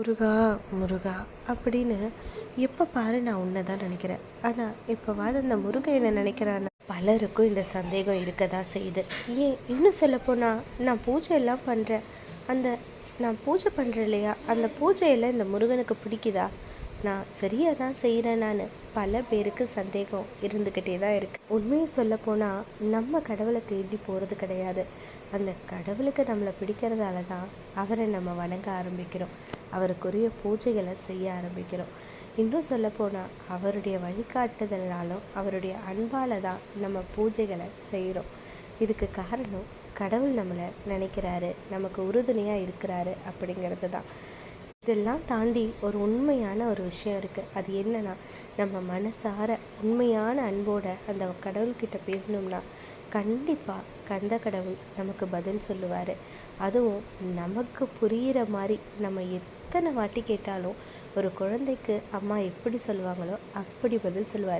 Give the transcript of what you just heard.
முருகா முருகா அப்படின்னு எப்போ பாரு நான் உன்னை தான் நினைக்கிறேன். ஆனால் இப்போவாது அந்த முருகன் என்ன நினைக்கிறான்னு பலருக்கும் இந்த சந்தேகம் இருக்க தான் செய்யுது. ஏன் இன்னும் சொல்லப்போனால் நான் பூஜை எல்லாம் பண்ணுறேன். அந்த நான் பூஜை பண்ணுறேன் இல்லையா, அந்த பூஜையில் இந்த முருகனுக்கு பிடிக்குதா, நான் சரியாக தான் செய்கிறேன் நான், பல பேருக்கு சந்தேகம் இருந்துக்கிட்டே தான் இருக்குது. உண்மையை சொல்லப்போனால் நம்ம கடவுளை தேடி போகிறது கிடையாது. அந்த கடவுளுக்கு நம்மளை பிடிக்கிறதால தான் அவரை நம்ம வணங்க ஆரம்பிக்கிறோம், அவருக்குரிய பூஜைகளை செய்ய ஆரம்பிக்கிறோம். இன்னும் சொல்லப்போனால் அவருடைய வழிகாட்டுதலாலும் அவருடைய அன்பால் தான் நம்ம பூஜைகளை செய்கிறோம். இதுக்கு காரணம் கடவுள் நம்மளை நினைக்கிறாரு, நமக்கு உறுதுணையாக இருக்கிறாரு அப்படிங்கிறது தான். இதெல்லாம் தாண்டி ஒரு உண்மையான ஒரு விஷயம் இருக்குது. அது என்னென்னா, நம்ம மனசார உண்மையான அன்போட அந்த கடவுள்கிட்ட பேசணும்னா கண்டிப்பாக கந்த கடவுள் நமக்கு பதில் சொல்லுவார். அதுவும் நமக்கு புரிகிற மாதிரி. நம்ம எத்தனை வாட்டி கேட்டாலும் ஒரு குழந்தைக்கு அம்மா எப்படி சொல்லுவாங்களோ அப்படி பதில் சொல்லுவார்.